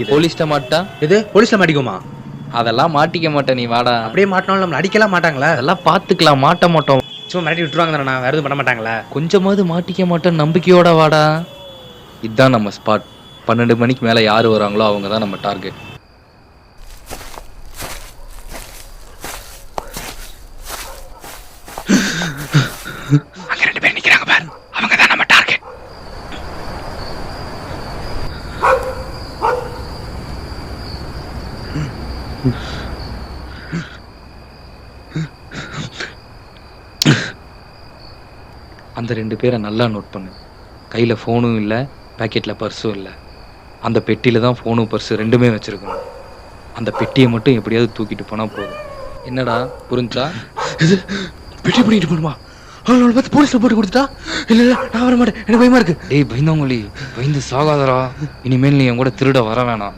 போலீஸ்ட்ட மாட்டா எது போலீஸ்ல மாட்டிக்குமா? அதெல்லாம் மாட்டிக்க மாட்டேன், நீ வாடா. அப்படியே மாட்டினாலும் நம்மள அடிக்கலாம் மாட்டாங்களா? அதெல்லாம் பாத்துக்கலாம், மாட்ட மாட்டோம். சும்மா மிரட்டி விட்டுருவாங்க தானே, வேற எதுவும் பண்ண மாட்டாங்களா? கொஞ்சமாவது மாட்டிக்க மாட்டேன் நம்பிக்கையோட வாடா. இதுதான் நம்ம ஸ்பாட். 12 மணிக்கு மேல யாரு வராங்களோ அவங்க தான் நம்ம டார்கெட். அங்க 2 பேர் நிக்கிறாங்க பாரு, அவங்க தான் நம்ம டார்கெட். அந்த 2 பேரை நல்லா நோட் பண்ணு. கையில ஃபோனும் இல்லை, பேக்கெட்ல பர்ஸும் இல்லை. அந்த பெட்டியில தான் ஃபோனும் பர்ஸு ரெண்டுமே வச்சிருக்கணும். அந்த பெட்டியை மட்டும் எப்படியாவது தூக்கிட்டு போனா போதும். என்னடா புரிஞ்சா? இது பெட்டி பண்ணிட்டு போணுமா? அவங்கள பார்த்து போலீஸ்ல போட்டு கொடுத்துட்டா? இல்ல இல்ல நான் வர மாட்டேன், எனக்கு பயமா இருக்கு. டேய் பயந்தவங்களி, பயந்து சாகாதடா. இனிமேல் நீ என் கூட திருட வர வேணாம்.